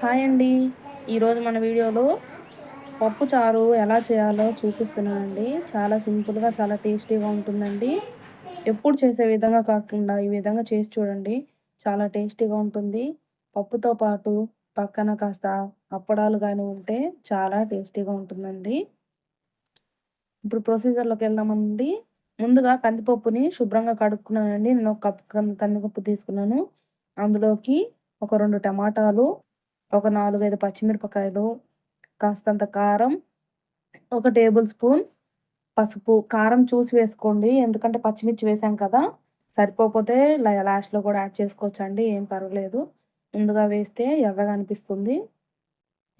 Hi అండి. ఈరోజు మన వీడియోలో పప్పు చారు ఎలా చేయాలో చూపిస్తున్నానండి. చాలా సింపుల్‌గా, చాలా టేస్టీగా ఉంటుందండి. ఎప్పుడు చేసే విధంగా కాకుండా ఈ విధంగా చేసి చూడండి. చాలా టేస్టీగా ఉంటుంది. పప్పుతో పాటు పక్కన కాస్త అప్పడాలు గాని ఉంటే చాలా టేస్టీగా ఉంటుందండి. ఇప్పుడు ప్రొసీజర్‌లోకెళ్దామండి. ముందుగా కందిపప్పుని శుభ్రంగా కడుక్కున్నానండి. నేను ఒక కప్ కందిపప్పు తీసుకున్నాను. అందులోకి ఒక 2 టమాటాలు, ఒక 4, 5 పచ్చిమిరపకాయలు, కాస్తంత కారం, ఒక టేబుల్ స్పూన్ పసుపు. కారం చూసి వేసుకోండి. ఎందుకంటే పచ్చిమిర్చి వేసాం కదా! సరిపోకపోతే లాస్ట్‌లో కూడా యాడ్ చేసుకోవచ్చండి. ఏం పర్వాలేదు. ముందుగా వేస్తే ఎర్రగా అనిపిస్తుంది.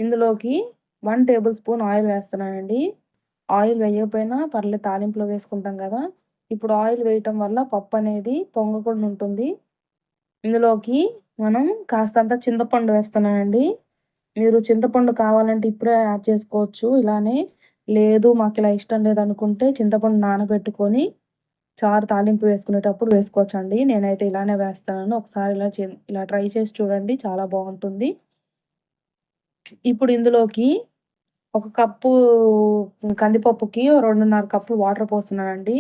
ఇందులోకి 1 టేబుల్ స్పూన్ ఆయిల్ వేస్తున్నానండి. ఆయిల్ వేయకపోయినా పర్లేదు, తాలింపులో వేసుకుంటాం కదా! ఇప్పుడు ఆయిల్ వేయటం వల్ల పప్పనేది పొంగకుండా ఉంటుంది. ఇందులోకి మనం కాస్తంత చింతపండు వేస్తున్నానండి. మీరు చింతపండు కావాలంటే ఇప్పుడే యాడ్ చేసుకోవచ్చు ఇలానే. లేదు మాకిలా ఇష్టం లేదనుకుంటే చింతపండు నానబెట్టుకొని చారు తాలింపు వేసుకునేటప్పుడు వేసుకోవచ్చండి. నేనైతే ఇలానే వేస్తాను. ఒకసారి ఇలా ట్రై చేసి చూడండి, చాలా బావుంటుంది. ఇప్పుడు ఇందులోకి ఒక కప్పు కందిపప్పుకి 2:30 కప్పులు వాటర్ పోస్తున్నానండి.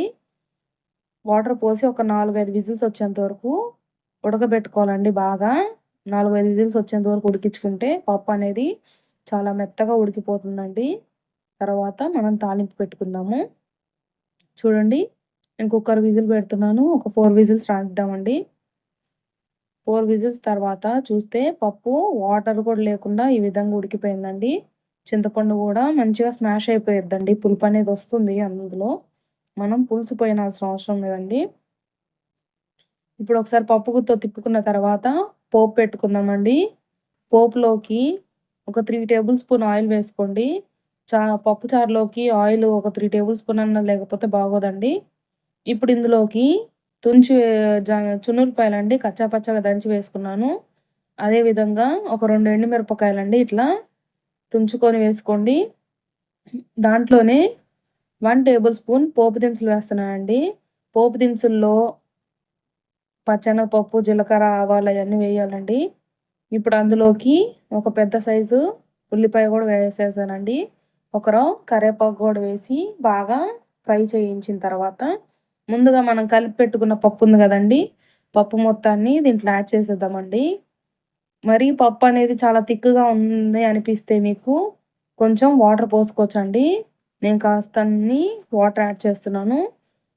వాటర్ పోసి ఒక 4, 5 విజిల్స్ వచ్చేంత వరకు ఉడకబెట్టుకోవాలండి బాగా. 4, 5 విజిల్స్ వచ్చేంత వరకు ఉడికించుకుంటే పప్పనేది చాలా మెత్తగా ఉడికిపోతుందండి. తర్వాత మనం తాలింపు పెట్టుకుందాము. చూడండి, నేను కుక్కర్ విజిల్ పెడుతున్నాను. ఒక 4 విజిల్స్ రానిద్దామండి. 4 విజిల్స్ తర్వాత చూస్తే పప్పు వాటర్ కూడా లేకుండా ఈ విధంగా ఉడికిపోయిందండి. చింతపండు గూడా మంచిగా స్మాష్ అయిపోయిద్దండి. పులుపనేది వస్తుంది అందులో. మనం పులుసు పోయనాల్సిన అవసరం లేదండి. ఇప్పుడు ఒకసారి పప్పు గుత్తితో తిప్పుకున్న తర్వాత పోపు పెట్టుకుందామండి. పోపులోకి ఒక 3 టేబుల్ స్పూన్ ఆయిల్ వేసుకోండి. పప్పు చారులోకి ఆయిల్ ఒక 3 టేబుల్ స్పూన్ అన్నా లేకపోతే బాగోదండి. ఇప్పుడు ఇందులోకి తుంచి జ చున్నుల్లిపాయలండి కచ్చా పచ్చాగా దంచి వేసుకున్నాను. అదే విధంగా ఒక 2 ఎండుమిరపకాయలండి ఇట్లా తుంచుకొని వేసుకోండి. దాంట్లోనే 1 టేబుల్ స్పూన్ పోపు దినుసులు వేస్తున్నానండి. పోపు దినుసుల్లో పచ్చెనగపప్పు, జీలకర్ర, ఆవాలు అయన్నీ వేయాలండి. ఇప్పుడు అందులోకి ఒక పెద్ద సైజు ఉల్లిపాయ గూడా వేసేసానండి. కరివేపాకు గూడా వేసి బాగా ఫ్రై చేయించిన తర్వాత ముందుగా మనం కలిపి పెట్టుకున్న పప్పు ఉంది గదండీ! పప్పు మొత్తాన్ని దీంట్లో యాడ్ చేసేద్దామండి. మరీ పప్పు అనేది చాలా థిక్‌గా ఉంది అనిపిస్తే మీకు కొంచెం వాటర్ పోసుకోవచ్చండి. నేను కాస్తన్ని వాటర్ యాడ్ చేస్తున్నాను.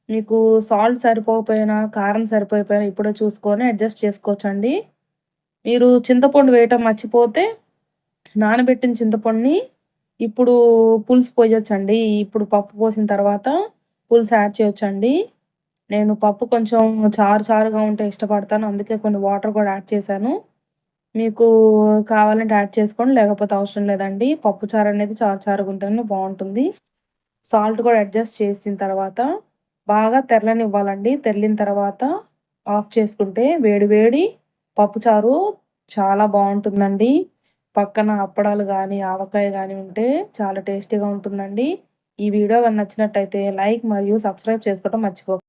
మీకు సాల్ట్ సరిపోకపోయినా, కారం సరిపోకపోయినా ఇప్పుడే చూసుకొని అడ్జస్ట్ చేసుకోవచ్చండి. మీరు చింతపండు వేయటం మర్చిపోతే నానబెట్టిన చింతపండుని ఇప్పుడు పులుసు పోయొచ్చండి. ఇప్పుడు పప్పు పోసిన తర్వాత పులుసు యాడ్ చేయొచ్చండి. నేను పప్పు కొంచెం చారు చారుగా ఉంటే ఇష్టపడతాను. అందుకే కొన్ని వాటర్ కూడా యాడ్ చేశాను. మీకు కావాలంటే యాడ్ చేసుకోండి. లేకపోతే అవసరం లేదండి. పప్పు చారు అనేది చారు చారుగా ఉంటేనే బావుంటుంది. సాల్ట్ కూడా అడ్జస్ట్ చేసిన తర్వాత బాగా తెరలనివ్వాలండి. తెరిలిన తర్వాత ఆఫ్ చేసుకుంటే వేడి వేడి పప్పుచారు చాలా బావుంటుందండి. పక్కన అప్పడాలు గానీ, ఆవకాయ గానీ ఉంటే చాలా టేస్టీగా ఉంటుందండి. ఈ వీడియో గాని నచ్చినట్టయితే లైక్ మరియు సబ్స్క్రైబ్ చేసుకోవడం మర్చిపోకండి.